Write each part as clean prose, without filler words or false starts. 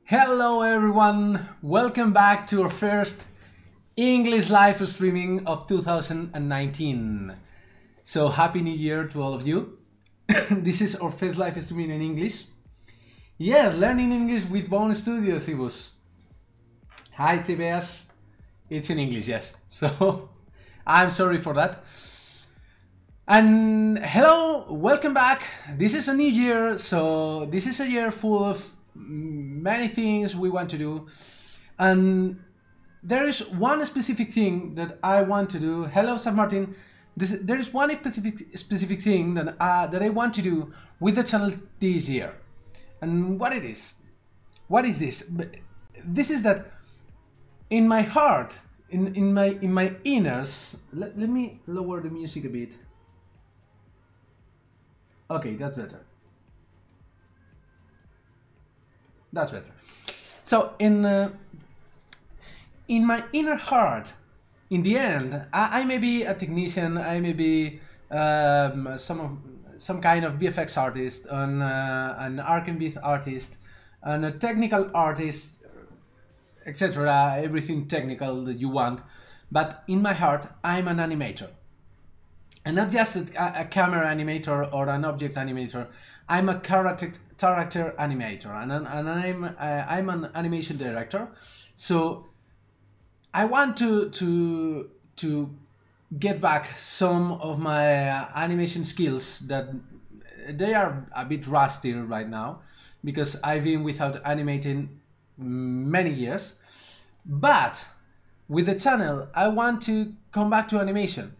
Hello everyone, welcome back to our first English live streaming of 2019. So happy new year to all of you. This is our first live streaming in English. Yes, learning English with Bone Studios, Ibus. Hi TBS, it's in English, yes. So I'm sorry for that. And hello, welcome back. This is a new year, so this is a year full of many things we want to do, and there is one specific thing that I want to do. Hello, San Martin. There is one specific thing that I want to do with the channel this year, and what it is? What is this? This is that in my heart, in my inners. Let me lower the music a bit. Okay, that's better. That's better. So in my inner heart, in the end, I may be a technician, I may be some kind of VFX artist, an archivist artist, and a technical artist, etc. Everything technical that you want. But in my heart, I'm an animator, and not just a camera animator or an object animator. I'm a character animator, and I'm an animation director. So I want to get back some of my animation skills that they are a bit rusty right now, because I've been without animating many years. But with the channel, I want to come back to animation,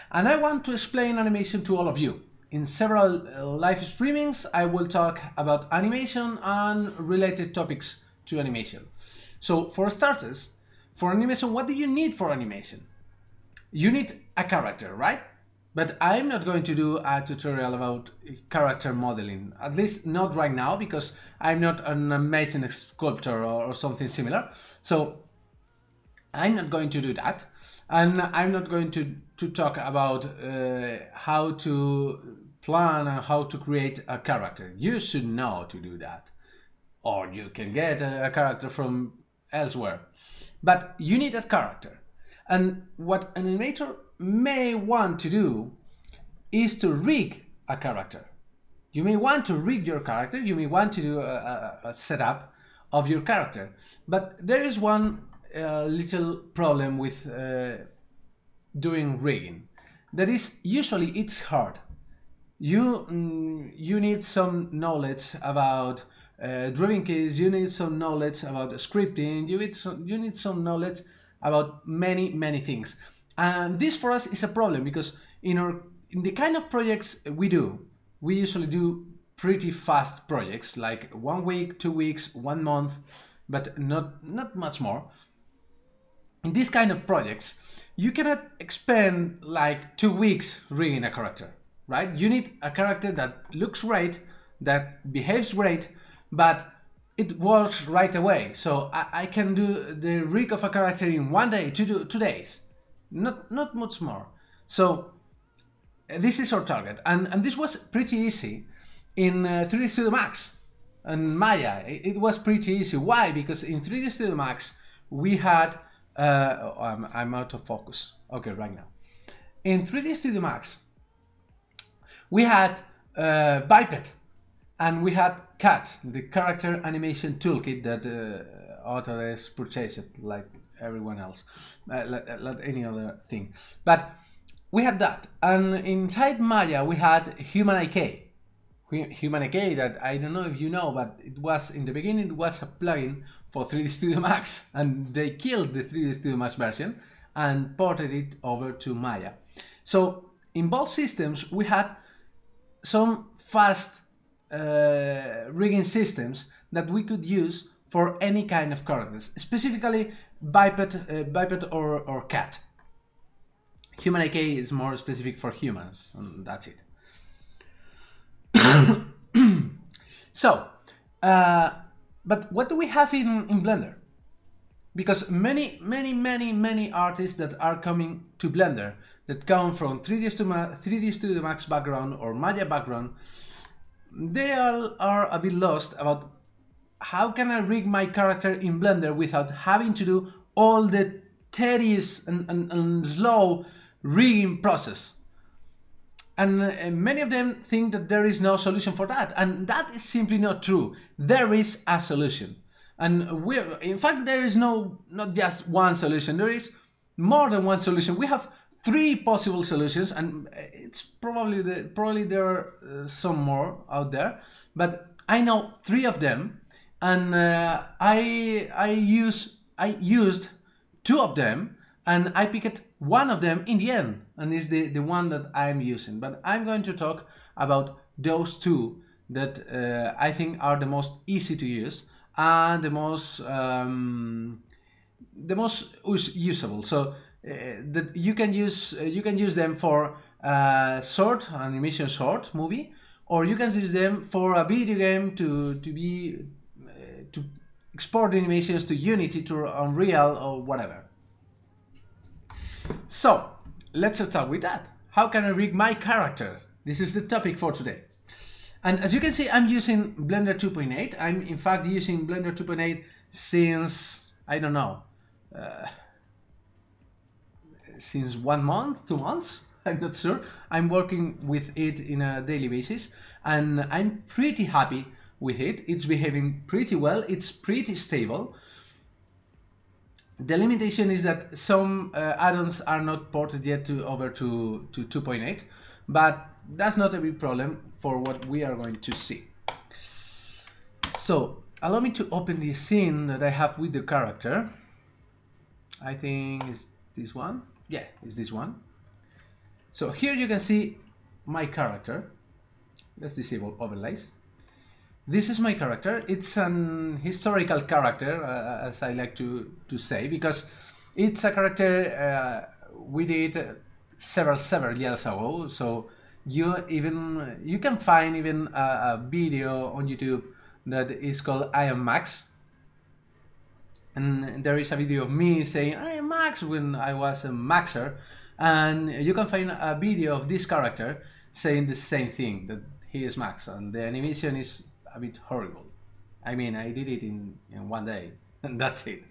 and I want to explain animation to all of you. In several live streamings, I will talk about animation and related topics to animation. So for starters, for animation, what do you need for animation? You need a character, right? But I'm not going to do a tutorial about character modeling, at least not right now, because I'm not an amazing sculptor or something similar. So I'm not going to do that. And I'm not going to talk about how to plan and how to create a character. You should know to do that. Or you can get a character from elsewhere. But you need a character. And what an animator may want to do is to rig a character. You may want to rig your character. You may want to do a setup of your character. But there is one little problem with doing rigging. That is, usually it's hard. You need some knowledge about drawing keys. You need some knowledge about scripting. You need some knowledge about many things. And this for us is a problem, because in the kind of projects we usually do pretty fast projects, like 1 week, 2 weeks, 1 month, but not much more. In these kind of projects, you cannot expend like 2 weeks rigging a character, right? You need a character that looks great, that behaves great, but it works right away. So I can do the rig of a character in 1 day, 2 days, not much more. So this is our target, and this was pretty easy in 3D Studio Max and Maya. It was pretty easy. Why? Because in 3D Studio Max we had I'm out of focus. Okay, right now. In 3D Studio Max, we had Biped, and we had CAT, the character animation toolkit that Autodesk purchased like everyone else, like any other thing. But we had that, and inside Maya we had Human IK. Human IK, that I don't know if you know, but it was in the beginning, it was a plugin for 3D Studio Max, and they killed the 3D Studio Max version and ported it over to Maya. So in both systems we had some fast rigging systems that we could use for any kind of characters, specifically biped or cat. Human IK is more specific for humans, and that's it. So, but what do we have in Blender? Because many artists that are coming to Blender, that come from 3D Studio Max background or Maya background, they all are a bit lost about how can I rig my character in Blender without having to do all the tedious and slow rigging process. And many of them think that there is no solution for that, and that is simply not true. There is a solution, and in fact there is not just one solution. There is more than one solution. We have 3 possible solutions, and it's probably there are some more out there, but I know 3 of them, and I used 2 of them, and I picked one of them in the end, and is the one that I'm using. But I'm going to talk about those 2 that I think are the most easy to use and the most usable. So that you can use them for short animation, short movie, or you can use them for a video game to export the animations to Unity, to Unreal, or whatever. So let's start with that. How can I rig my character? This is the topic for today. And as you can see, I'm using Blender 2.8. I'm in fact using Blender 2.8 since, I don't know, since 1 month, 2 months, I'm not sure. I'm working with it in a daily basis, and I'm pretty happy with it. It's behaving pretty well. It's pretty stable. The limitation is that some add-ons are not ported yet over to 2.8, but that's not a big problem for what we are going to see. So allow me to open the scene that I have with the character. I think it's this one. Yeah, it's this one. So here you can see my character. Let's disable overlays. This is my character. It's an historical character, as I like to say, because it's a character we did several years ago. So you can find even a video on YouTube that is called I Am Max, and there is a video of me saying I am Max when I was a Maxer, and you can find a video of this character saying the same thing, that he is Max, and the animation is a bit horrible. I mean, I did it in 1 day and that's it.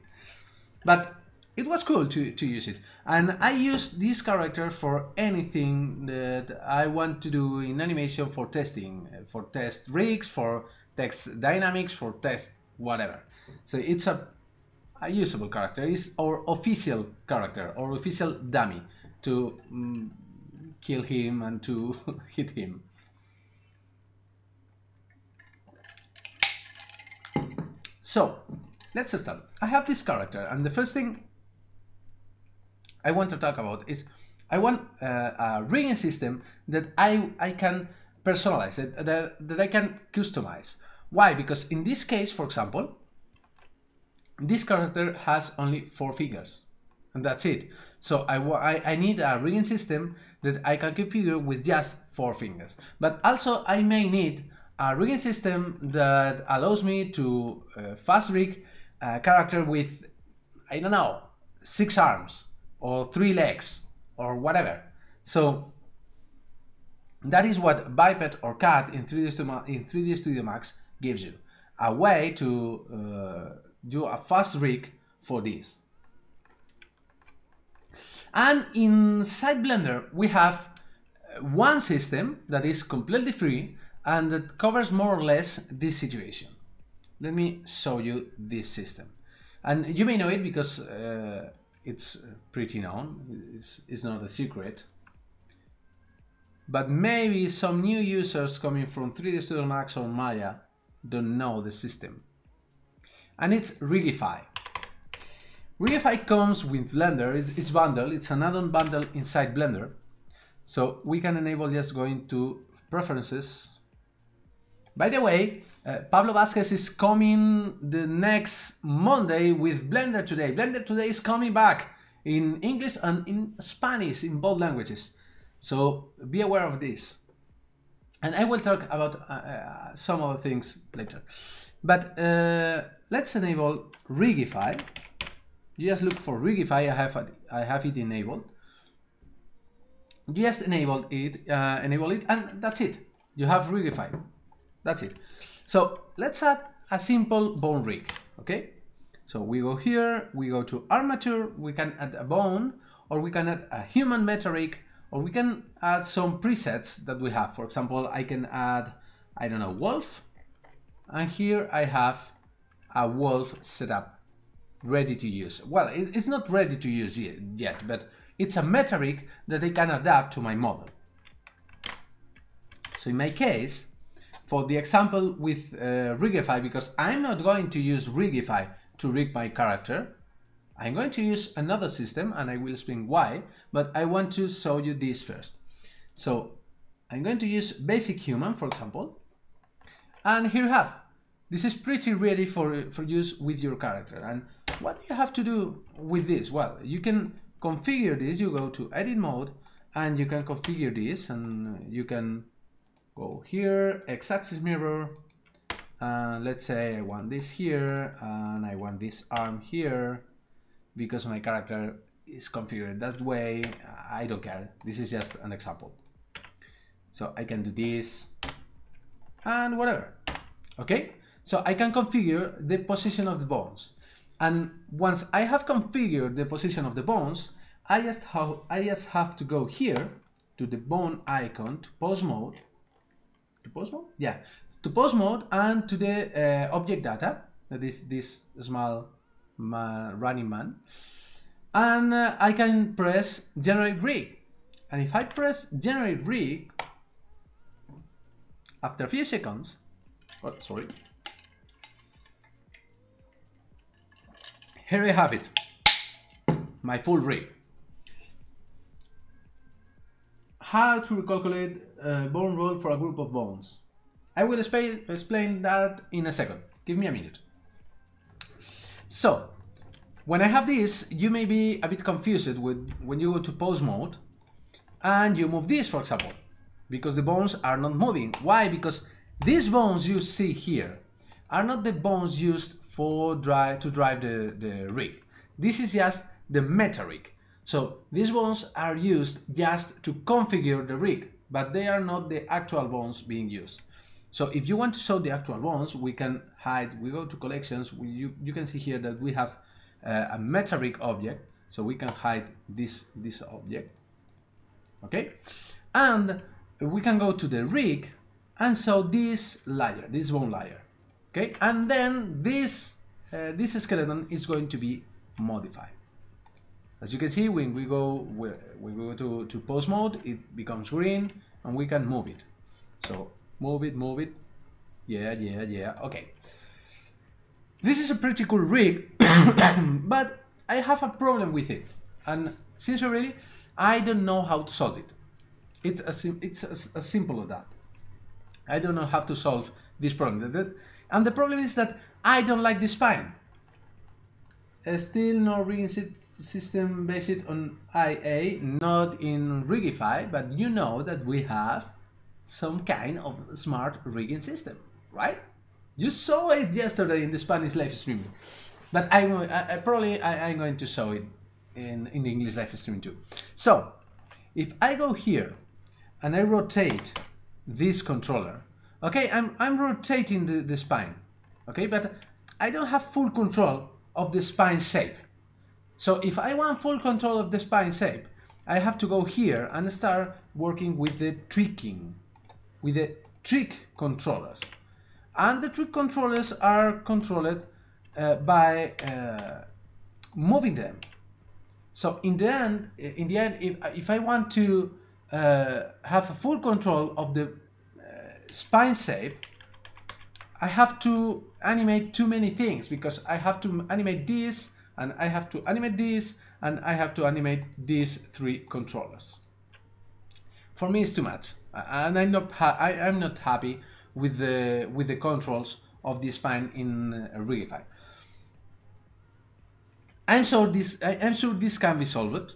But it was cool to use it. And I use this character for anything that I want to do in animation, for testing, for test rigs, for text dynamics, for test whatever. So it's a usable character. It's our official character, or official dummy to kill him and to hit him. So let's start. I have this character, and the first thing I want to talk about is I want a rigging system that I can personalize, that I can customize. Why? Because in this case, for example, this character has only 4 fingers, and that's it. So I need a rigging system that I can configure with just 4 fingers. But also I may need a rigging system that allows me to fast rig a character with, I don't know, 6 arms or 3 legs or whatever. So that is what Biped or Cat in 3D Studio Max gives you, a way to do a fast rig for this. And inside Blender we have one system that is completely free and that covers more or less this situation. Let me show you this system. And you may know it because it's pretty known, it's not a secret. But maybe some new users coming from 3D Studio Max or Maya don't know the system. And it's Rigify. Rigify comes with Blender, it's bundled, it's an add-on bundle inside Blender. So we can enable just going to Preferences. By the way, Pablo Vasquez is coming the next Monday with Blender Today. Blender Today is coming back in English and in Spanish, in both languages. So be aware of this. And I will talk about some other things later. But let's enable Rigify. You just look for Rigify. I have it enabled. You just enable it, and that's it. You have Rigify. That's it. So let's add a simple bone rig. Okay. So we go here. We go to armature. We can add a bone, or we can add a human metric, or we can add some presets that we have. For example, I can add, I don't know, wolf, and here I have a wolf setup ready to use. Well, it's not ready to use yet, but it's a metric that I can adapt to my model. So in my case, for the example with Rigify, because I'm not going to use Rigify to rig my character, I'm going to use another system, and I will explain why, but I want to show you this first. So I'm going to use basic human, for example, and here you have. This is pretty ready for use with your character. And what do you have to do with this? Well, you can configure this. You go to edit mode, and you can configure this, and you can go here, x-axis mirror, let's say I want this here, and I want this arm here, because my character is configured that way. I don't care. This is just an example. So I can do this and whatever. Okay, so I can configure the position of the bones, and once I have configured the position of the bones, I just have to go here to the bone icon, to pose mode. To pose mode? Yeah, to pose mode, and to the object data, that is this small running man, and I can press generate rig. And if I press generate rig, after a few seconds, here I have it, my full rig. How to recalculate bone roll for a group of bones. I will explain that in a second. Give me a minute. So, when I have this, you may be a bit confused with when you go to pose mode and you move this, for example, because the bones are not moving. Why? Because these bones you see here are not the bones used to drive the rig. This is just the metric. So these bones are used just to configure the rig, but they are not the actual bones being used. So if you want to show the actual bones, we can hide. We go to collections. You can see here that we have a metric object, so we can hide this object. Okay, and we can go to the rig and show this layer, this bone layer. Okay, and then this skeleton is going to be modified. As you can see, when we go to pose mode, it becomes green, and we can move it. So move it. Yeah. Okay. This is a pretty cool rig, but I have a problem with it, and sincerely, I don't know how to solve it. It's as simple as that. I don't know how to solve this problem. And the problem is that I don't like the spine. Still no rigging system based on IA, not in Rigify, but you know that we have some kind of smart rigging system, right? You saw it yesterday in the Spanish live stream, but I'm going to show it in the English live stream too. So if I go here and I rotate this controller, okay, I'm rotating the spine, okay, but I don't have full control of the spine shape. So if I want full control of the spine shape, I have to go here and start working with the tweaking, with the trick controllers. And the trick controllers are controlled by moving them. So in the end, if I want to have a full control of the spine shape, I have to animate too many things, because I have to animate this, and I have to animate this, and I have to animate these three controllers. For me, it's too much, and I'm not happy with the controls of the spine in Rigify. I'm sure this can be solved.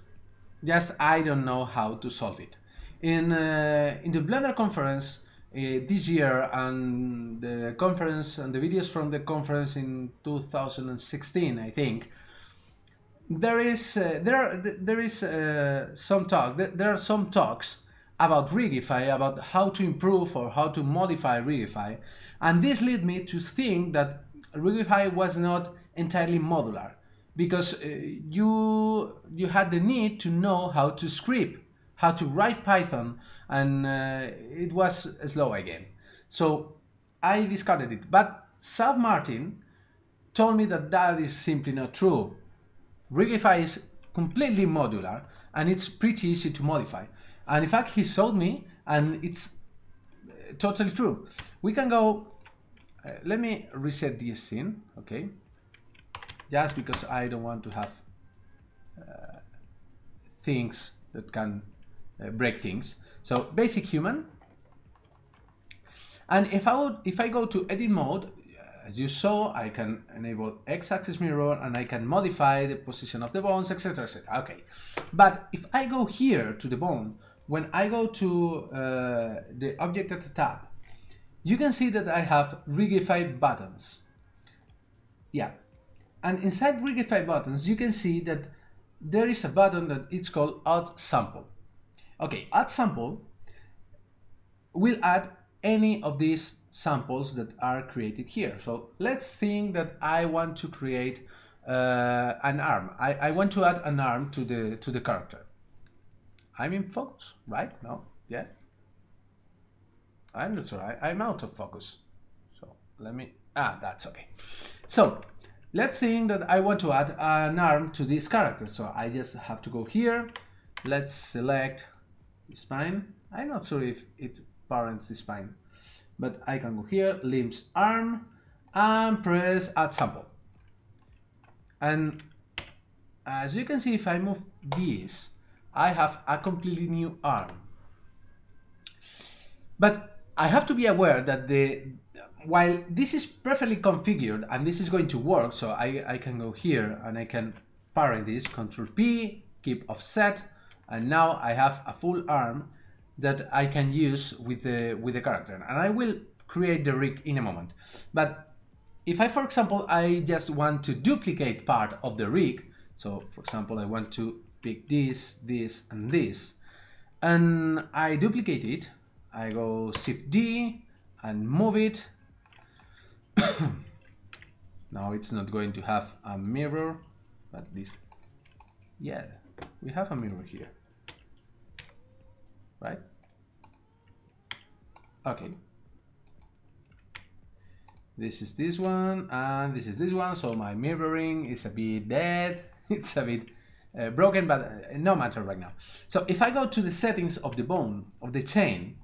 Just I don't know how to solve it. In the Blender conference this year, and the conference and the videos from the conference in 2016, I think, there are some talks about Rigify, about how to improve or how to modify Rigify, and this led me to think that Rigify was not entirely modular, because you had the need to know how to script, how to write Python, and it was slow again. So I discarded it. But Sab Martin told me that that is simply not true. Rigify is completely modular, and it's pretty easy to modify. And in fact, he showed me, and it's totally true. We can go, let me reset this scene, okay? Just because I don't want to have things that can break things. So basic human. And if I go to edit mode, as you saw, I can enable x-axis mirror, and I can modify the position of the bones, etc, etc. Okay, but if I go here to the bone, when I go to the object at the top, you can see that I have Rigify buttons. Yeah, and inside Rigify buttons, you can see that there is a button that it's called Add Sample. Okay, Add Sample will add any of these samples that are created here. So let's think that I want to create an arm. I want to add an arm to the character. I'm in focus, right? No? Yeah? I'm not sure. I'm out of focus. So let me... that's okay. So let's think that I want to add an arm to this character. So I just have to go here. Let's select the spine. I'm not sure if it parents the spine, but I can go here, limbs, arm, and press Add Sample. And as you can see, if I move this, I have a completely new arm. But I have to be aware that while this is perfectly configured and this is going to work, so I can go here and I can parent this, Control P, keep offset, and now I have a full arm that I can use with the character. And I will create the rig in a moment. But if I, for example, I just want to duplicate part of the rig, so for example, I want to pick this, this, and this, and I duplicate it, I go Shift D and move it. Now it's not going to have a mirror, but this, yeah, we have a mirror here, right? Okay. This is this one, and this is this one, so my mirroring is a bit dead. It's a bit broken, but no matter right now. So if I go to the settings of the bone, of the chain,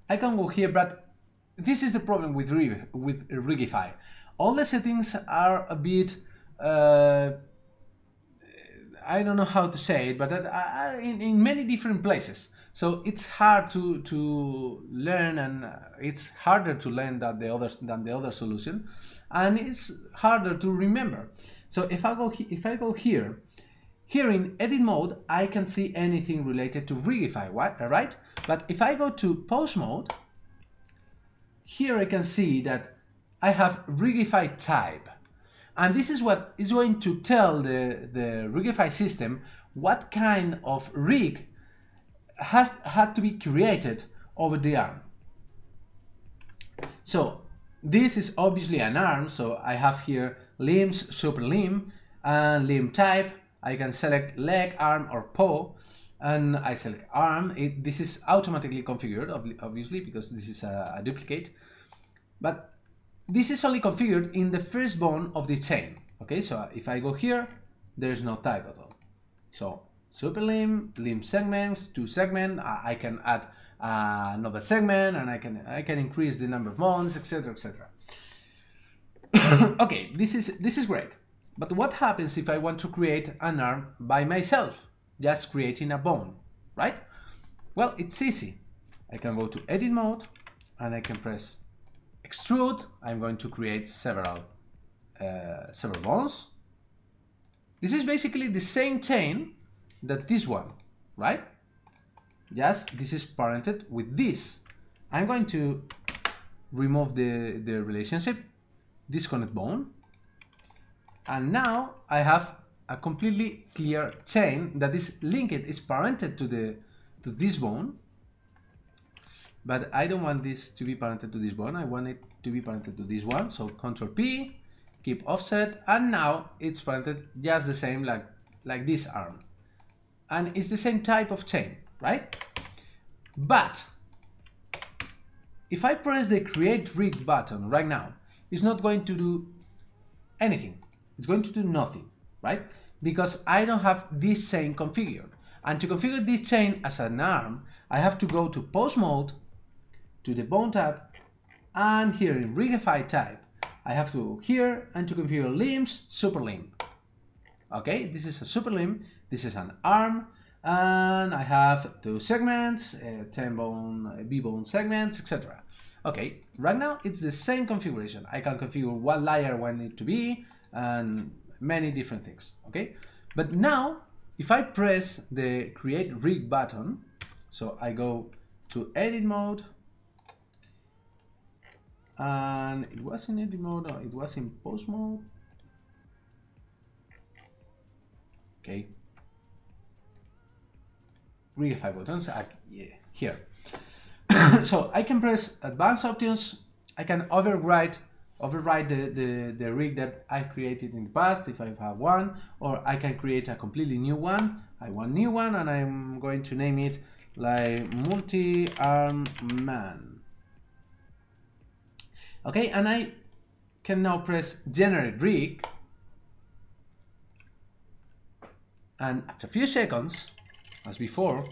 I can go here, but this is the problem with Rigify. All the settings are a bit, I don't know how to say it, but in many different places. So it's hard to learn, and it's harder to learn than the other solution, and it's harder to remember. So if I go here in edit mode, I can see anything related to Rigify, right? But if I go to pose mode, here I can see that I have Rigify type, and this is what is going to tell the Rigify system what kind of rig had to be created over the arm. So this is obviously an arm, so I have here limbs, super limb, and limb type. I can select leg, arm, or paw, and I select arm. This is automatically configured, obviously, because this is a duplicate, but this is only configured in the first bone of the chain. Okay, so if I go here, there's no type at all. So super limb, limb segments, 2 segments. I can add another segment, and I can increase the number of bones, etc., etc. Okay, this is great. But what happens if I want to create an arm by myself, just creating a bone, right? Well, it's easy. I can go to edit mode and I can press extrude. I'm going to create several bones. This is basically the same chain that this one, right? Just this is parented with this. I'm going to remove the relationship, disconnect bone, and now I have a completely clear chain that is linked, is parented to this bone. But I don't want this to be parented to this bone. I want it to be parented to this one. So Ctrl P, keep offset, and now it's parented just the same like this arm. And it's the same type of chain, right? But if I press the create rig button right now, it's not going to do anything. It's going to do nothing, right? Because I don't have this chain configured. And to configure this chain as an arm, I have to go to pose mode, to the bone tab, and here in rigify type, I have to go here and to configure limbs, super limb. Okay, this is a super limb, this is an arm, and I have 2 segments, 10 bone, B bone segments, etc. Okay, right now it's the same configuration. I can configure what layer I want it to be and many different things. Okay, but now if I press the create rig button, so I go to edit mode, and it was in edit mode, or it was in pose mode. Okay, rigify buttons, yeah, here. So I can press advanced options. I can override the rig that I created in the past if I have one, or I can create a completely new one. I want new one, and I'm going to name it like multi-arm man. Okay, and I can now press generate rig, and after a few seconds, as before,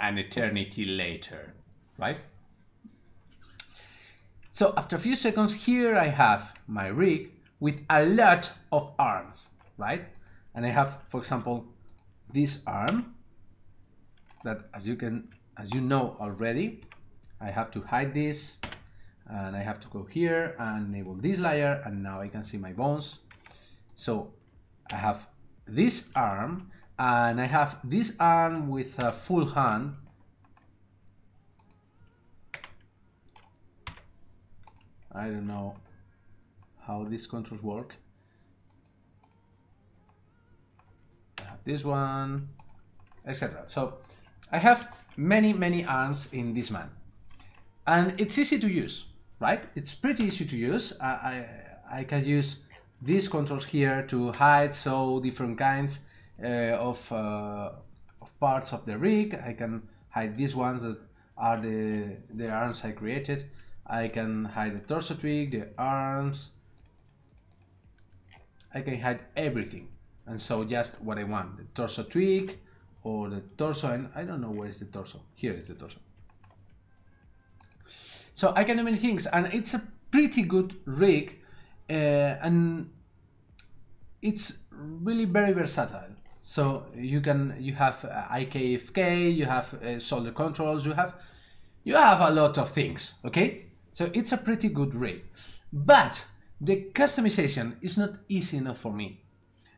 an eternity later, right? So after a few seconds, here I have my rig with a lot of arms, right? And I have, for example, this arm that, as you know already, I have to hide this, and I have to go here and enable this layer, and now I can see my bones. So I have this arm, and I have this arm with a full hand. I don't know how these controls work. I have this one, etc. So I have many arms in this man, and it's easy to use, right? It's pretty easy to use. I can use these controls here to hide so different kinds of parts of the rig. I can hide these ones that are the arms I created. I can hide the torso twig, the arms. I can hide everything, and so just what I want, the torso twig or the torso, and I don't know where is the torso. Here is the torso. So I can do many things, and it's a pretty good rig, and it's really very versatile. So you have IKFK, you have shoulder controls, you have a lot of things. Okay, so it's a pretty good rig, but the customization is not easy enough for me.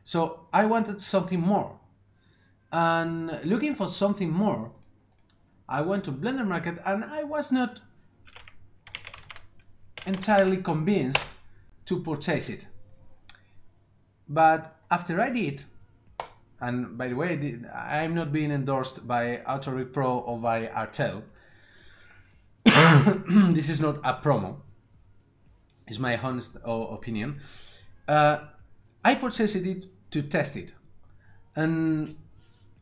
So I wanted something more, and looking for something more, I went to Blender Market, and I was not entirely convinced to purchase it. But after I did, and by the way, I'm not being endorsed by AutoRig Pro or by Artel. This is not a promo. It's my honest opinion. I purchased it to test it, and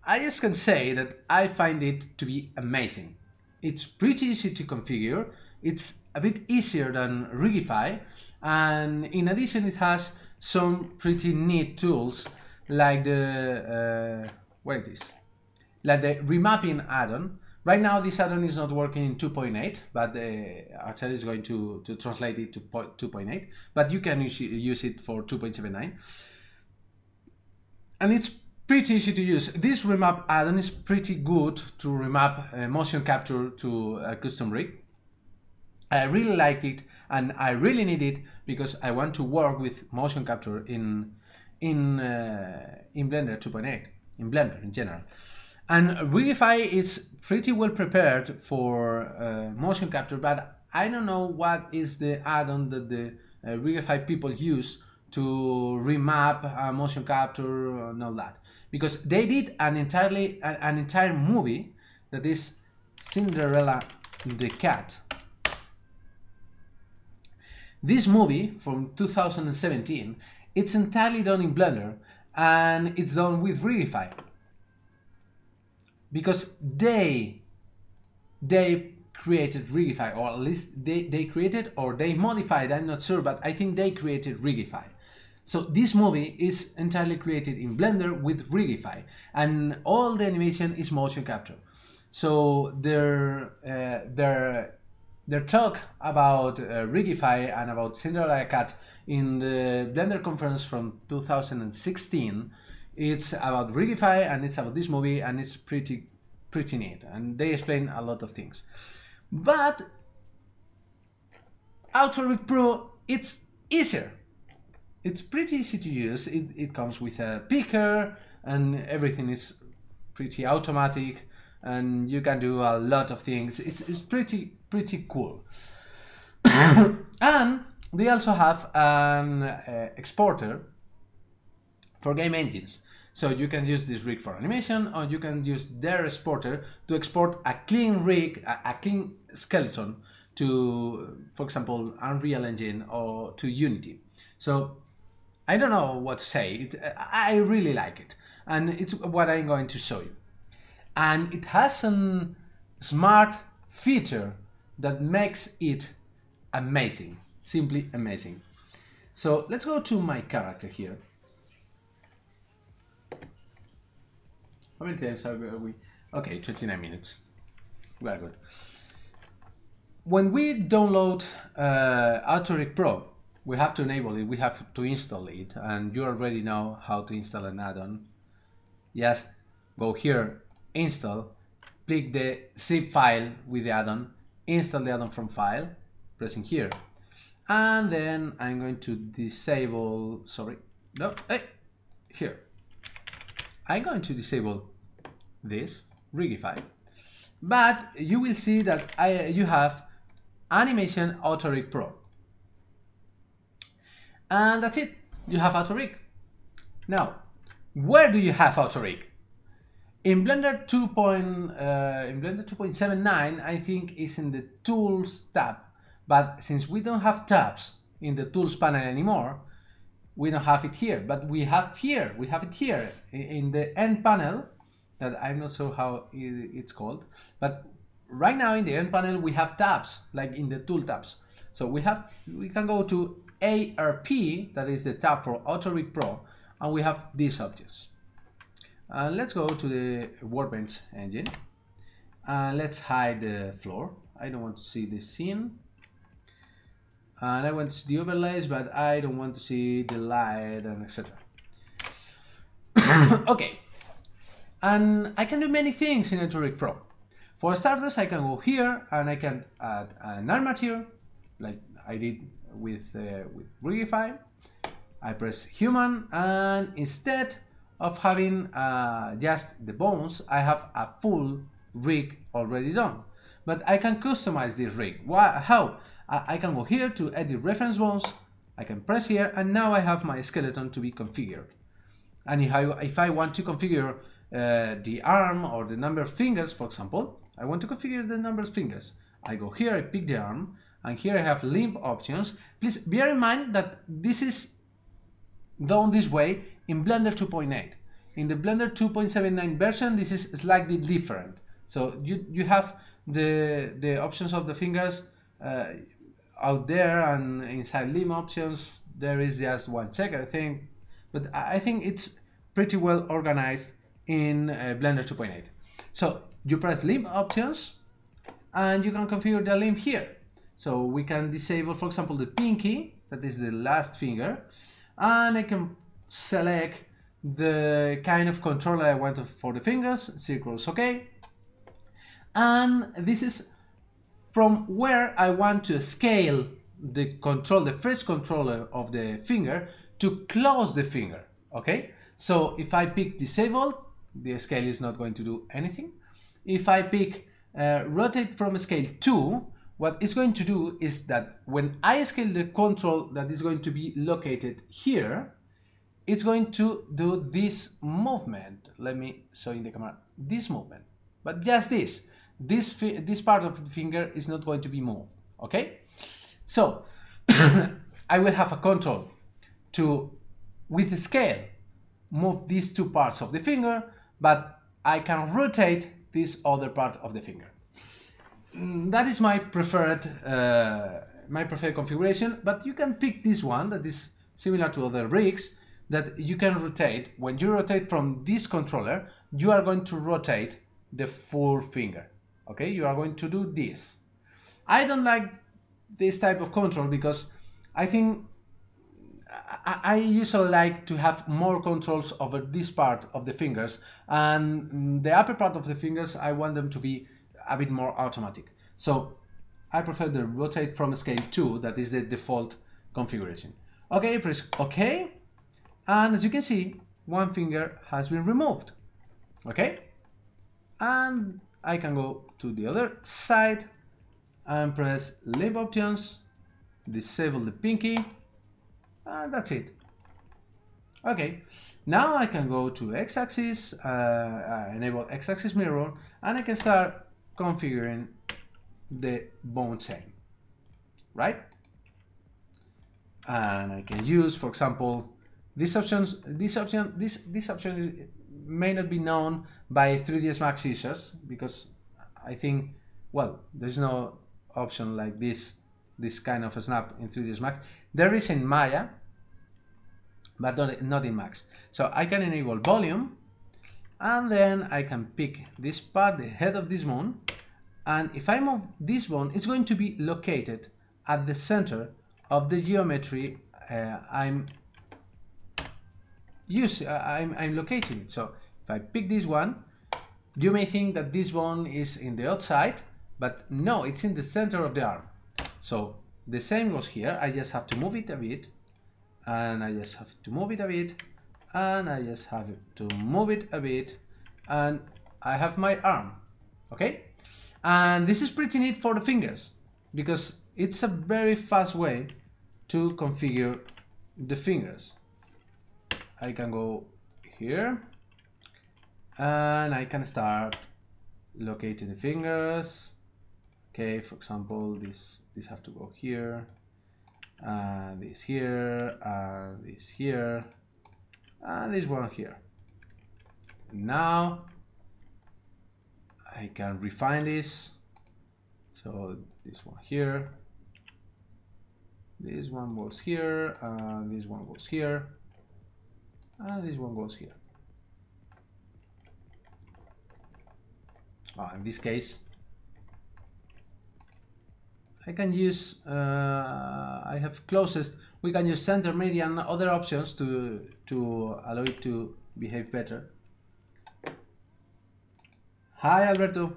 I just can say that I find it to be amazing. It's pretty easy to configure. It's a bit easier than Rigify, and in addition it has some pretty neat tools like the like the remapping add-on. Right now this add-on is not working in 2.8, but Artel is going to translate it to 2.8, but you can use it for 2.79, and it's pretty easy to use. This remap add-on is pretty good to remap motion capture to a custom rig. I really like it, and I really need it because I want to work with motion capture in Blender 2.8, in Blender in general. And Rigify is pretty well prepared for motion capture, but I don't know what is the add-on that the Rigify people use to remap motion capture and all that, because they did an entire movie that is Cinderella the Cat. This movie from 2017, it's entirely done in Blender, and it's done with Rigify, because they created Rigify, or at least they created, or they modified, I'm not sure, but I think they created Rigify. So this movie is entirely created in Blender with Rigify, and all the animation is motion capture. So their talk about Rigify and about Cinderella Cat in the Blender conference from 2016, it's about Rigify and it's about this movie, and it's pretty neat, and they explain a lot of things. But Autorig Pro, it's easier. It's pretty easy to use. It comes with a picker, and everything is pretty automatic, and you can do a lot of things. It's pretty cool. And they also have an exporter for game engines. So you can use this rig for animation, or you can use their exporter to export a clean rig, a clean skeleton to, for example, Unreal Engine or to Unity. So I don't know what to say. I really like it, and it's what I'm going to show you. And it has a smart feature that makes it amazing, simply amazing. So let's go to my character here. How many times are we? Okay, 29 minutes. Very good. When we download Autorig Pro, we have to enable it, we have to install it, and you already know how to install an add-on. Just go here, install, click the zip file with the add-on, install the add-on from file, pressing here, and then I'm going to disable, here. I'm going to disable this Rigify, but you will see that you have Animation Autorig Pro. And that's it, you have Autorig. Now, where do you have Autorig? In Blender 2.79, I think is in the Tools tab, but since we don't have tabs in the Tools panel anymore, we don't have it here, but we have it here in the End panel, that I'm not sure how it's called, but right now in the End panel we have tabs, like in the Tool tabs. So we can go to ARP, that is the tab for Autorig Pro, and we have these options. Let's go to the Workbench engine, and let's hide the floor. I don't want to see the scene, and I want to see the overlays, but I don't want to see the light and etc. Okay, and I can do many things in Autorig Pro. For starters, I can go here and I can add an armature, like I did with Rigify. I press human, and instead of having just the bones, I have a full rig already done. But I can customize this rig. How? I can go here to edit reference bones, I can press here, and now I have my skeleton to be configured. And if I want to configure the arm or the number of fingers, for example, I want to configure the number of fingers. I go here, I pick the arm, and here I have limb options. Please bear in mind that this is done this way in Blender 2.8. In the Blender 2.79 version, this is slightly different. So you have the options of the fingers out there, and inside limb options there is just one checker, I think, but I think it's pretty well organized in Blender 2.8. So you press limb options and you can configure the limb here. So we can disable, for example, the pinky, that is the last finger, and I can select the kind of controller I want for the fingers, circles, okay. And this is from where I want to scale the first controller of the finger to close the finger, okay. So if I pick disable, the scale is not going to do anything. If I pick rotate from scale 2, what it's going to do is that when I scale the control that is going to be located here, it's going to do this movement. Let me show in the camera this movement, but just this. This part of the finger is not going to be moved, okay? So I will have a control to, with the scale, move these two parts of the finger, but I can rotate this other part of the finger. That is my preferred configuration, but you can pick this one that is similar to other rigs that you can rotate. When you rotate from this controller, you are going to rotate the full finger. Okay, you are going to do this. I don't like this type of control because I think I usually like to have more controls over this part of the fingers, and the upper part of the fingers I want them to be a bit more automatic. So I prefer the rotate from scale 2, that is the default configuration. Okay, press OK, and as you can see, one finger has been removed. Okay, and I can go to the other side and press limb options, disable the pinky, and that's it. Okay, now I can go to x-axis, enable x-axis mirror, and I can start configuring the bone chain, right? And I can use, for example, this option may not be known by 3ds Max users because I think, well, there's no option like this kind of a snap in 3ds Max. There is in Maya, but not in Max. So I can enable volume, and then I can pick this part, the head of this bone, and if I move this bone, it's going to be located at the center of the geometry I'm locating it. So if I pick this one, you may think that this bone is in the outside, but no, it's in the center of the arm. So the same goes here. I just have to move it a bit, and I just have to move it a bit, and I just have to move it a bit, and I have my arm. Okay, and this is pretty neat for the fingers because it's a very fast way to configure the fingers. I can go here and I can start locating the fingers. Okay, for example, this have to go here, this here, this here, and this one here. Now I can refine this. So this one here, this one goes here, this one goes here, and this one goes here. In this case, I can use, I have closest, we can use center, median, other options to allow it to behave better. Hi Alberto.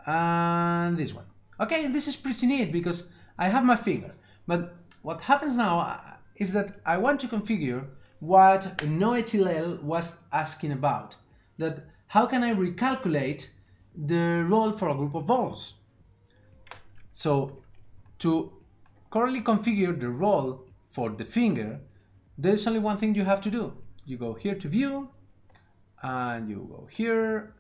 And this one. Okay, this is pretty neat because I have my finger, but what happens now is that I want to configure what NoHLL was asking about, that how can I recalculate the roll for a group of bones. So to correctly configure the roll for the finger, there's only one thing you have to do. You go here to view, and you go here.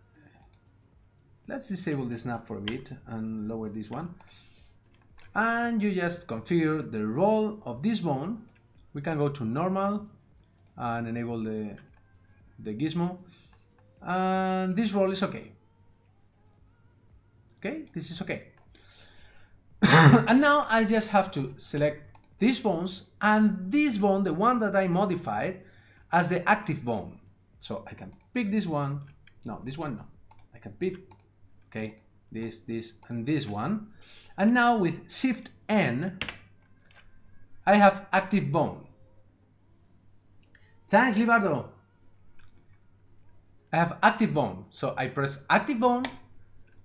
Let's disable the snap for a bit and lower this one. And you just configure the roll of this bone. We can go to normal and enable the gizmo. And this roll is okay. Okay, this is okay. And now I just have to select these bones and this bone, the one that I modified, as the active bone. So I can pick this one. No, this one no. I can pick, okay, this, and this one. And now with Shift N, I have active bone. Thanks, Libardo. I have active bone. So I press active bone,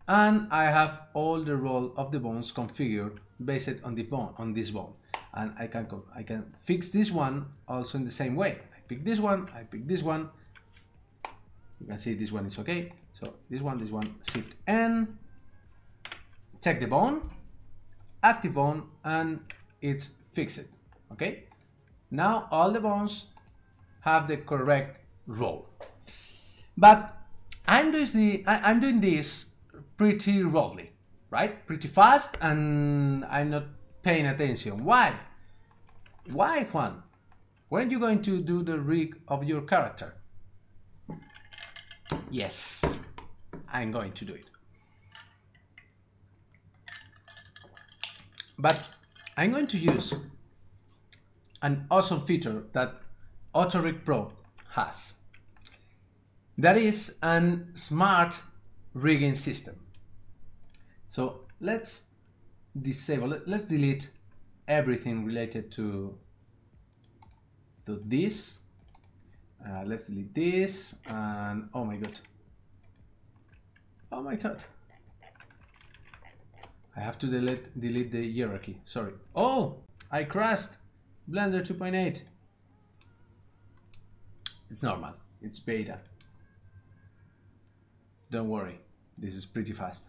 and I have all the role of the bones configured based on the bone, on this bone. And I can fix this one also in the same way. I pick this one, I pick this one. You can see this one is okay. So this one, Shift N, check the bone, active bone, and it's fixed. Okay. Now all the bones have the correct role. But I'm doing this pretty roughly, right? Pretty fast, and I'm not paying attention. Why? Why, Juan? When are you going to do the rig of your character? Yes, I'm going to do it. But I'm going to use an awesome feature that AutoRig Pro has. That is a smart rigging system. So let's disable it. Let's delete everything related to this. Let's delete this, and oh my god. Oh my god. I have to delete the hierarchy. Sorry. Oh, I crashed. Blender 2.8. It's normal. It's beta. Don't worry. This is pretty fast.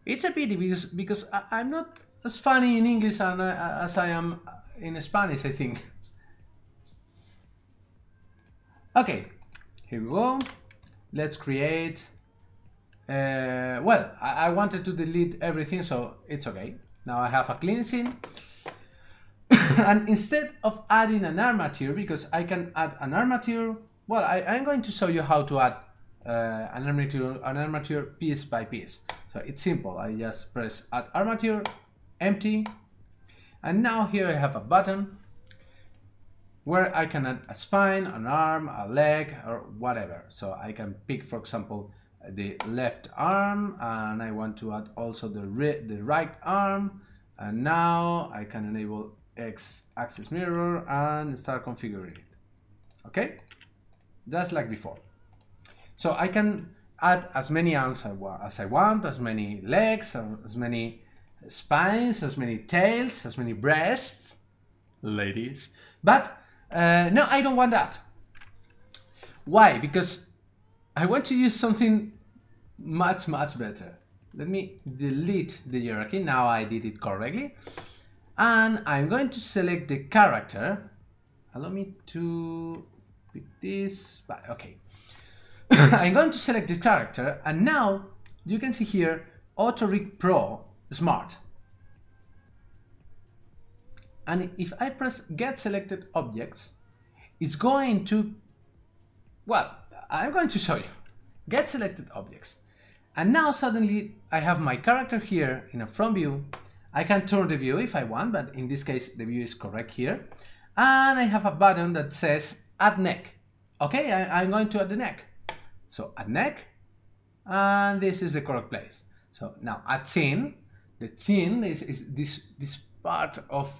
It's a pity because I'm not as funny in English as I am in Spanish, I think. Okay, here we go. Let's create. Well, I wanted to delete everything, so it's okay. Now I have a clean scene. And instead of adding an armature, because I can add an armature, well, I'm going to show you how to add an armature piece by piece. So it's simple. I just press add armature, empty, and now here I have a button where I can add a spine, an arm, a leg, or whatever. So I can pick, for example, the left arm, and I want to add also the right arm, and now I can enable X-axis mirror and start configuring it. Okay, just like before. So I can add as many arms as I want, as many legs, as many spines, as many tails, as many breasts, ladies. But no, I don't want that. Why? Because I want to use something much better. Let me delete the hierarchy. Now I did it correctly. And I'm going to select the character. Allow me to pick this. Okay. I'm going to select the character, and now you can see here AutoRig Pro Smart. And if I press Get Selected Objects, it's going to, well, I'm going to show you. Get Selected Objects. And now suddenly I have my character here in a front view. I can turn the view if I want, but in this case the view is correct here. And I have a button that says Add Neck. Okay, I'm going to add the neck. So add neck, and this is the correct place. So now add chin. The chin is this part of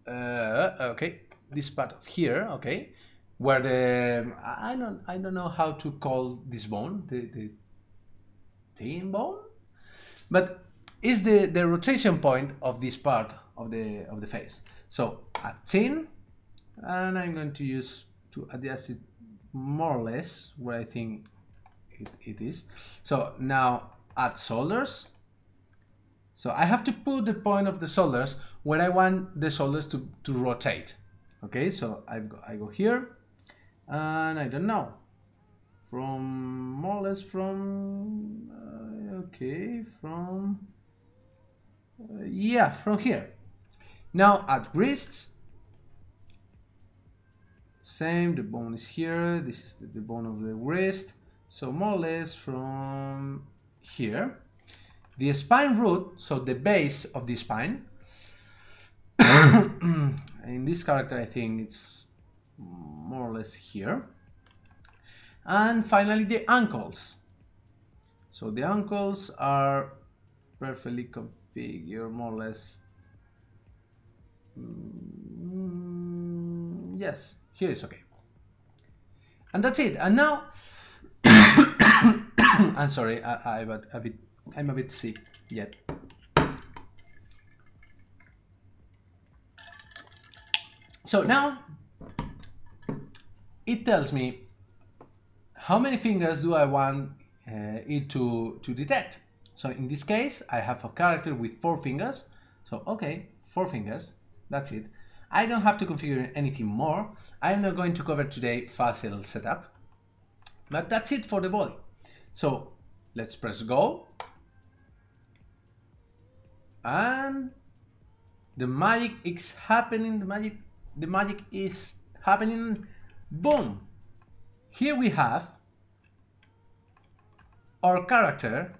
okay, this part of here, okay, where the I don't know how to call this bone, the chin bone, but is the rotation point of this part of the face. So add chin, and I'm going to use to adjust it more or less where I think it is. So now add shoulders. So I have to put the point of the shoulders where I want the shoulders to rotate. Okay, so I go here, and I don't know, from more or less from okay, from yeah, from here. Now add wrists. Same, the bone is here. This is the bone of the wrist. So more or less from here. The spine root, so the base of the spine. In this character, I think it's more or less here. And finally, the ankles. So the ankles are perfectly configured, more or less. Yes, here is okay. And that's it. And now, I'm sorry, I'm a bit sick yet. So now it tells me how many fingers do I want it to detect. So in this case, I have a character with 4 fingers. So okay, 4 fingers, that's it. I don't have to configure anything more. I'm not going to cover today facial setup, but that's it for the body. So let's press go. And the magic is happening, the magic is happening. Boom! Here we have our character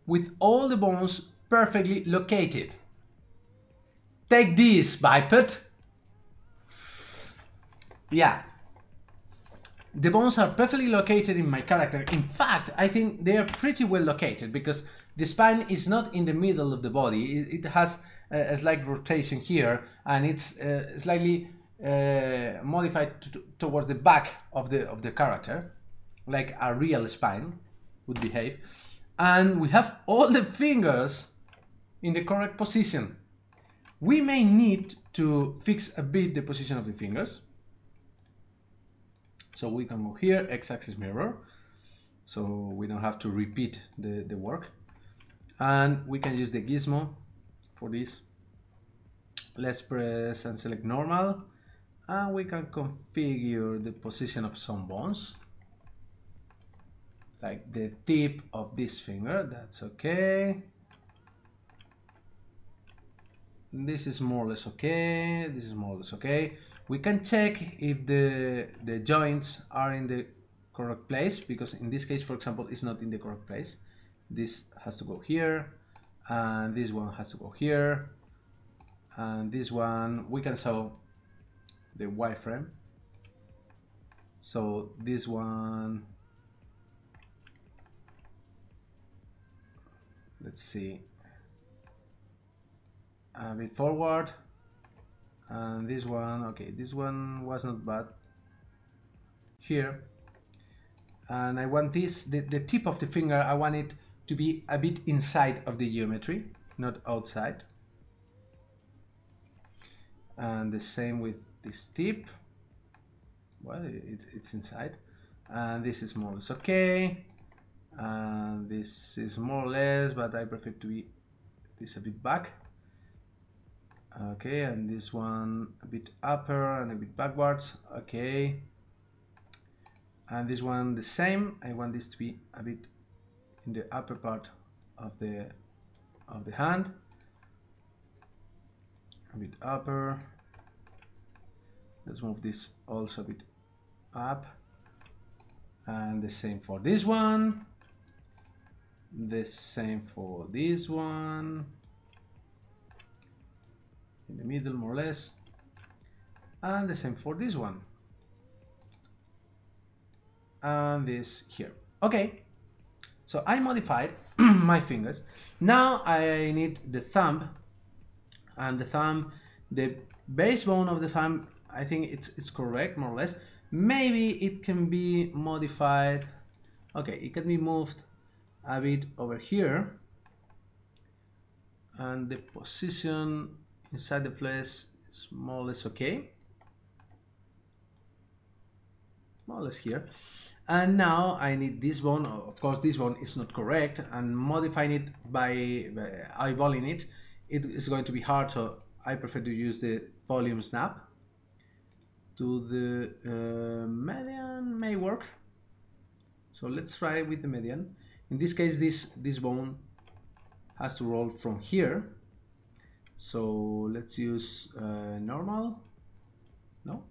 with all the bones perfectly located. Take this, Biped! Yeah. The bones are perfectly located in my character. In fact, I think they are pretty well located because the spine is not in the middle of the body. It has a slight rotation here, and it's slightly modified towards the back of the character, like a real spine would behave. And we have all the fingers in the correct position. We may need to fix a bit the position of the fingers. So we can go here, x-axis mirror, so we don't have to repeat the work. And we can use the gizmo for this. Let's press and select normal, and we can configure the position of some bones, like the tip of this finger. That's okay. This is more or less okay. This is more or less okay. We can check if the joints are in the correct place, because in this case, for example, it's not in the correct place. This has to go here, and this one has to go here, and this one, we can show the wireframe. So this one, let's see, a bit forward. And this one, okay, this one was not bad here. And I want this, the tip of the finger, I want it to be a bit inside of the geometry, not outside. And the same with this tip. Well, it's inside. And this is more or less okay. And this is more or less, but I prefer to be this a bit back. Okay, and this one a bit upper and a bit backwards. Okay, and this one the same. I want this to be a bit in the upper part of the hand, a bit upper. Let's move this also a bit up, and the same for this one, the same for this one, in the middle more or less, and the same for this one, and this here. Okay, so I modified my fingers. Now I need the thumb, and the thumb, the base bone of the thumb, I think it's correct more or less. Maybe it can be modified. Okay, it can be moved a bit over here, and the position inside the flesh is more or less okay, more or less here. And now I need this bone. Of course, this bone is not correct, and modifying it by eyeballing it is going to be hard, so I prefer to use the volume snap. To the median may work, so let's try with the median. In this case, this bone has to roll from here, so let's use normal, no,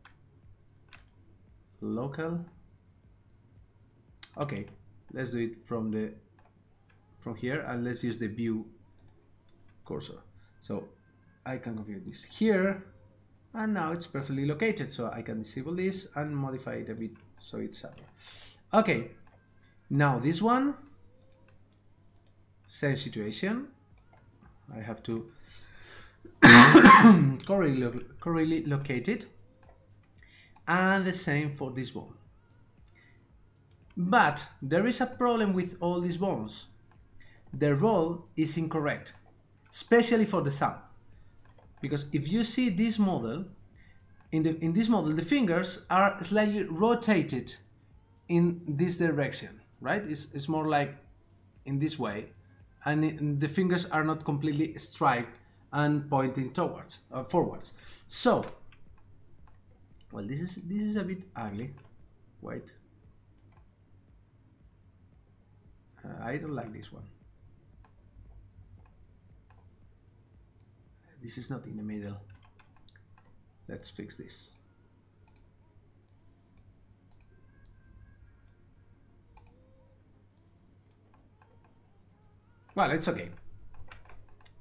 local. Okay, let's do it from from here, and let's use the view cursor. So I can configure this here, and now it's perfectly located, so I can disable this and modify it a bit so it's up. Okay, now this one, same situation. I have to correctly locate it, and the same for this bone. But there is a problem with all these bones. The roll is incorrect, especially for the thumb, because if you see this model, in this model the fingers are slightly rotated in this direction, right? It's more like in this way, and the fingers are not completely striped and pointing towards forwards. So, well, this is a bit ugly. Wait, I don't like this one. This is not in the middle. Let's fix this. Well, it's okay.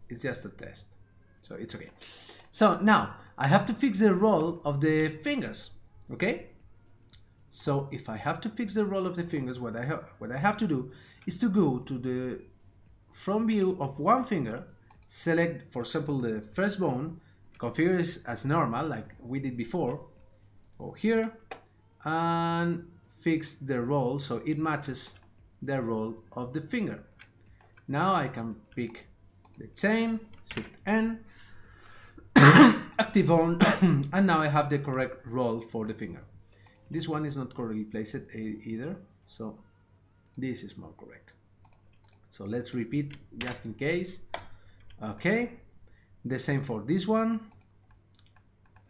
It's just a test, so it's okay. So now I have to fix the roll of the fingers, okay? So if I have to fix the roll of the fingers, what I have to do is to go to the front view of one finger, select, for example, the first bone, configure it as normal, like we did before, go here, and fix the roll so it matches the roll of the finger. Now I can pick the chain, Shift N, active on, and now I have the correct roll for the finger. This one is not correctly placed either, so this is more correct. So let's repeat just in case. Okay, the same for this one.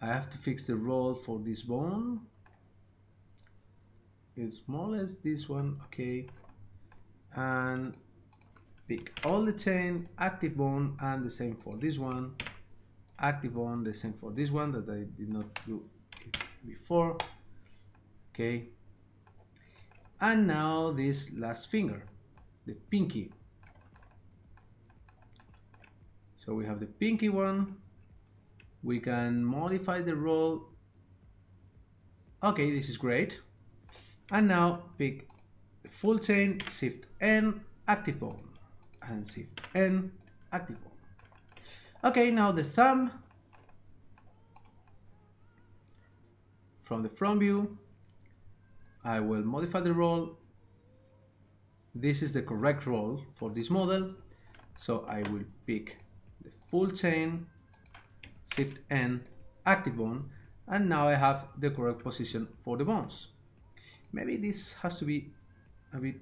I have to fix the roll for this bone. It's more or less this one, okay, and pick all the chain, active bone, and the same for this one, active bone, the same for this one that I did not do it before. Okay, and now this last finger, the pinky. So we have the pinky one. We can modify the roll. Okay, this is great. And now pick the full chain, Shift N, active bone, and Shift N, active bone. Okay, now the thumb. From the front view, I will modify the roll. This is the correct roll for this model. So I will pick the full chain, Shift N, active bone, and now I have the correct position for the bones. Maybe this has to be a bit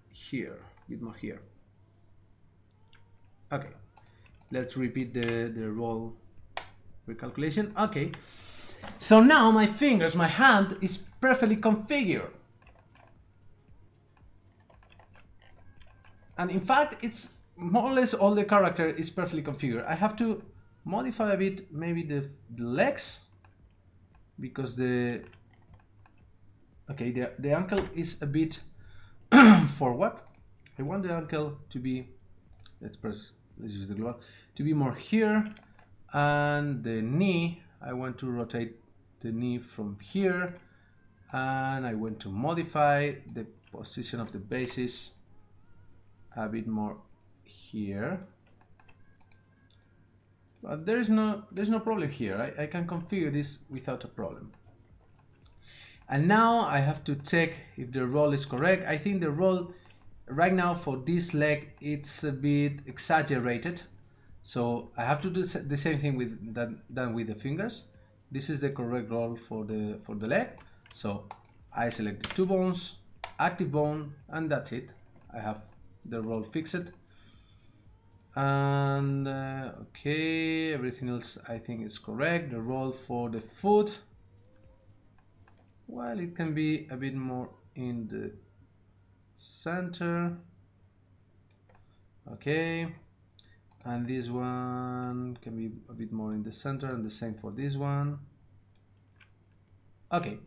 here, a bit more here. Okay, let's repeat the roll recalculation. Okay, so now my fingers, my hand is perfectly configured. And in fact, it's more or less all the character is perfectly configured. I have to modify a bit, maybe the legs, because the ankle is a bit forward. I want the ankle to be, let's use the glove, to be more here, and the knee, I want to rotate the knee from here, and I want to modify the position of the bases a bit more here. But there's no problem here. I can configure this without a problem. And now I have to check if the roll is correct. I think the roll right now for this leg, it's a bit exaggerated. So I have to do the same thing with done with the fingers. This is the correct roll for the leg. So I select the two bones, active bone, and that's it. I have the roll fixed. And okay, everything else I think is correct. The roll for the foot, well, it can be a bit more in the center. Okay, and this one can be a bit more in the center, and the same for this one. Okay,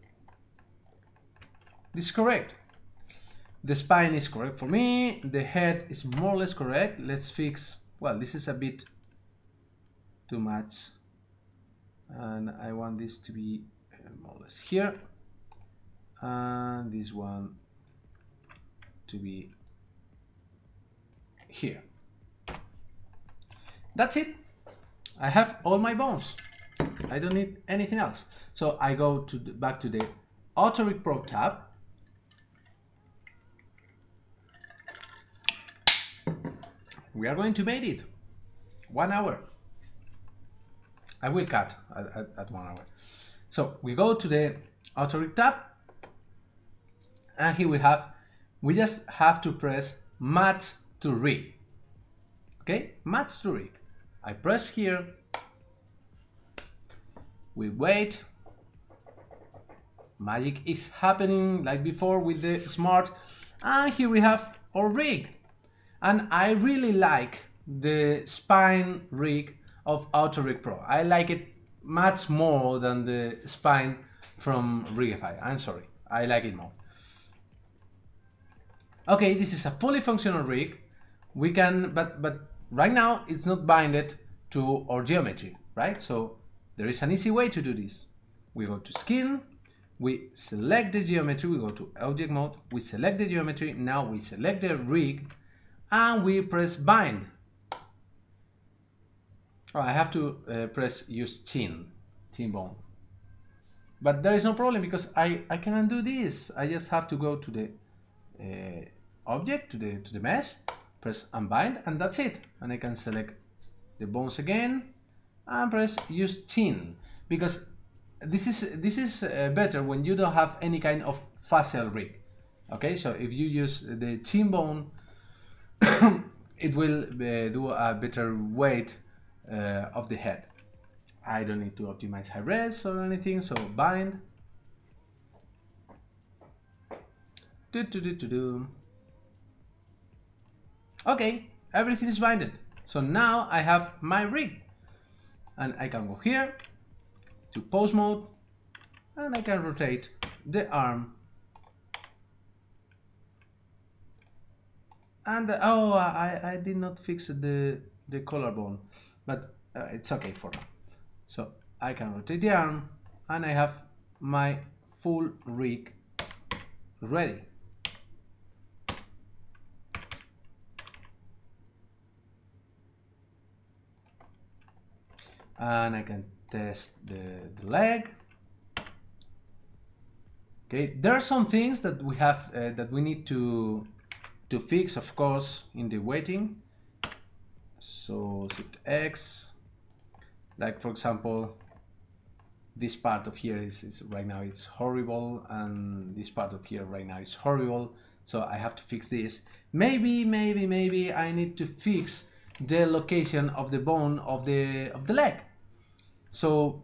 this is correct. The spine is correct for me. The head is more or less correct. Let's fix, well, this is a bit too much. And I want this to be more or less here. And this one to be here. That's it. I have all my bones. I don't need anything else. So I go to back to the Auto Rig Pro tab. We are going to make it 1 hour. I will cut at 1 hour. So we go to the Auto Rig tab, and here we just have to press Match to Rig. Okay, Match to Rig. I press here. We wait. Magic is happening like before with the Smart, and here we have our rig. And I really like the spine rig of Auto Rig Pro. I like it much more than the spine from Rigify. I'm sorry, I like it more. Okay, this is a fully functional rig. We can, but right now it's not binded to our geometry, right? So there is an easy way to do this. We go to Skin, we select the geometry, we go to Object Mode, we select the geometry, now we select the rig, and we press Bind. Oh, I have to press Use Chin Bone. But there is no problem because I can undo this. I just have to go to the object, to the mesh, press Unbind, and that's it. And I can select the bones again and press Use Chin, because this is better when you don't have any kind of facial rig. Okay, so if you use the chin bone, it will do a better weight of the head. I don't need to optimize high res or anything, so bind. Okay, everything is binded. So now I have my rig, and I can go here to pose mode, and I can rotate the arm. And oh, I did not fix the collarbone, but it's okay for now. So I can rotate the arm, and I have my full rig ready. And I can test the leg. Okay, there are some things that we have that we need to fix, of course, in the weighting. So Shift X, like for example, this part of here is right now it's horrible, and this part of here right now is horrible. So I have to fix this. Maybe I need to fix the location of the bone of the leg. So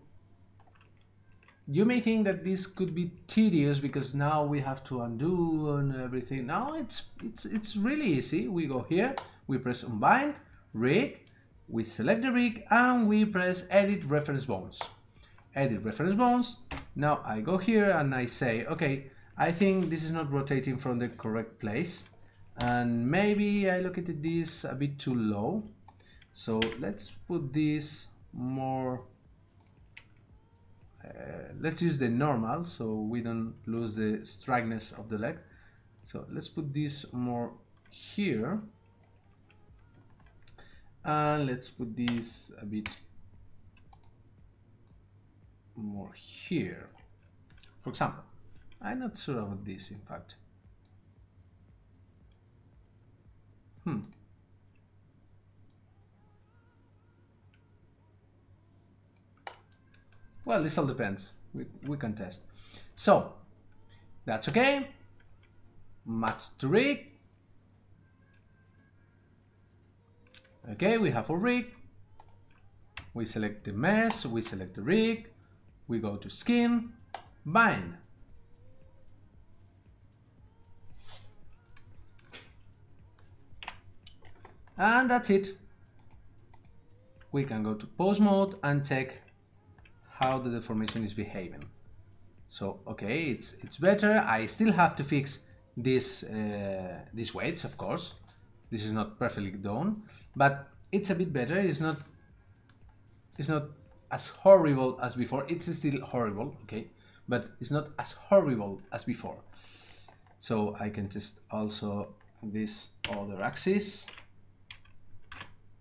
you may think that this could be tedious because now we have to undo and everything. Now it's really easy. We go here, we press Unbind, Rig, we select the rig, and we press Edit Reference Bones. Edit Reference Bones. Now I go here and I say, okay, I think this is not rotating from the correct place, and maybe I located this a bit too low. So let's put this more. Let's use the normal so we don't lose the straightness of the leg. So let's put this more here, and let's put this a bit more here, for example. I'm not sure about this, in fact. Well, this all depends. We can test. So that's okay. Match to rig. Okay, we have our rig. We select the mesh, we select the rig, we go to Skin, Bind. And that's it. We can go to pose mode and check how the deformation is behaving. So okay, it's better. I still have to fix these weights, of course. This is not perfectly done, but it's a bit better. It's not as horrible as before. It's still horrible, okay, but it's not as horrible as before. So I can test also this other axis,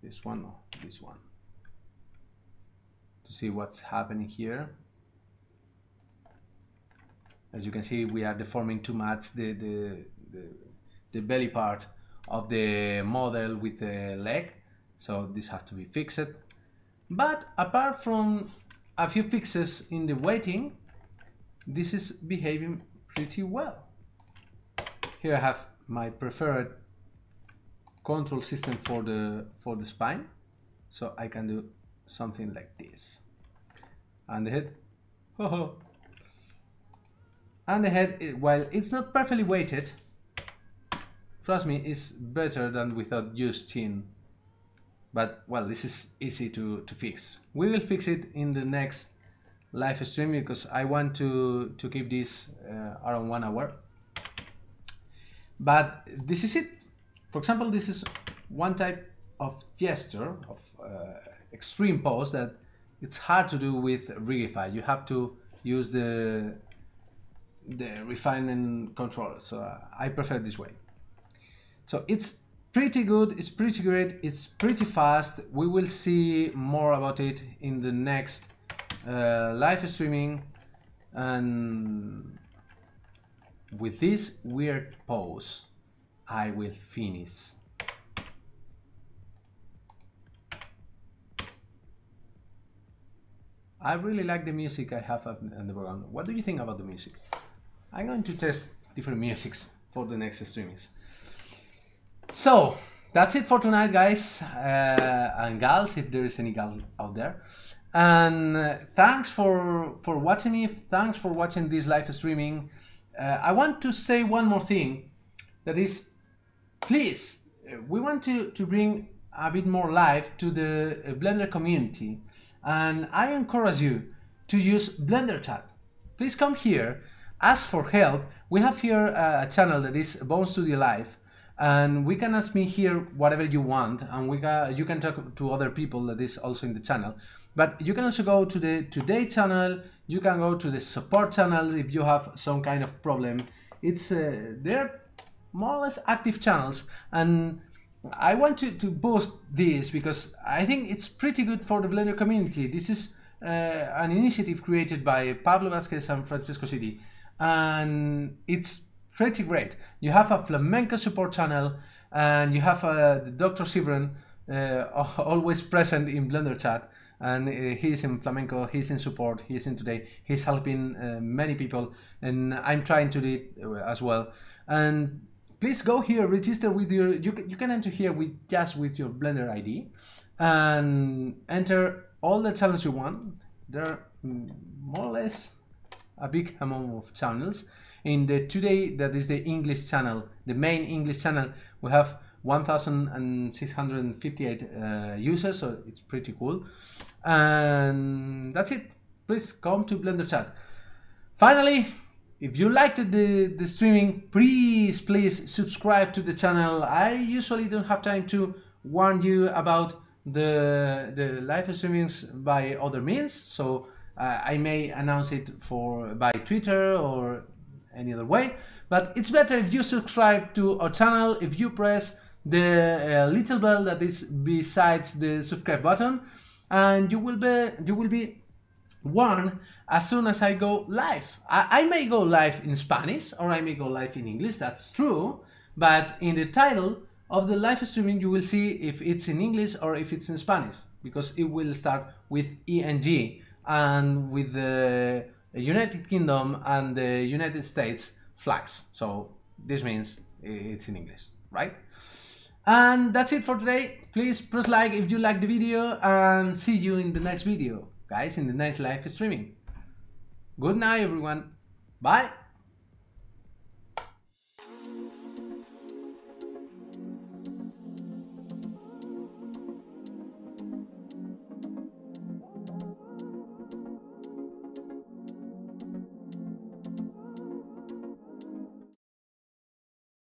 this one or this one, to see what's happening here. As you can see, we are deforming too much the belly part of the model with the leg, so this has to be fixed. But apart from a few fixes in the weighting, this is behaving pretty well. Here I have my preferred control system for the spine, so I can do something like this. And the head, and the head, while it's not perfectly weighted, trust me, it's better than without used chin. But well, this is easy to fix. We will fix it in the next live stream because I want to keep this around 1 hour. But this is it. For example, this is one type of gesture, of extreme pose that it's hard to do with Rigify. You have to use the refinement controller. So I prefer this way. So it's pretty good, it's pretty great, it's pretty fast. We will see more about it in the next live streaming. And with this weird pose, I will finish. I really like the music I have in the background. What do you think about the music? I'm going to test different musics for the next streamings. So that's it for tonight, guys and gals, if there is any gal out there. And thanks for watching me. Thanks for watching this live streaming. I want to say one more thing. That is, please, we want to bring a bit more life to the Blender community. And I encourage you to use Blender Chat. Please come here, ask for help. We have here a channel that is Bone Studio Live. And we can ask me here whatever you want, and you can talk to other people that is also in the channel. But you can also go to the Today channel, you can go to the support channel if you have some kind of problem. It's they're more or less active channels, and I want to boost this because I think it's pretty good for the Blender community. This is an initiative created by Pablo Vasquez and Francesco Citi, and it's pretty great. You have a flamenco support channel, and you have the Dr. Sivran always present in Blender Chat, and he's in flamenco, he's in support, he's in today, he's helping many people, and I'm trying to do it as well. And please go here, register with your, you can enter here with with your Blender ID, and enter all the channels you want. There are more or less a big amount of channels. In the Today, that is the English channel, the main English channel, we have 1,658 users, so it's pretty cool. And that's it. Please come to Blender Chat. Finally, if you liked the streaming, please subscribe to the channel. I usually don't have time to warn you about the live streamings by other means, so I may announce it by Twitter or any other way, but it's better if you subscribe to our channel, if you press the little bell that is besides the subscribe button, and you will be warned as soon as I go live. I may go live in Spanish or I may go live in English, that's true, but in the title of the live streaming you will see if it's in English or if it's in Spanish, because it will start with ENG and with the United Kingdom and the United States flags, so this means it's in English, right? And that's it for today. Please press like if you like the video, and see you in the next video, guys, in the next live streaming. Good night, everyone. Bye.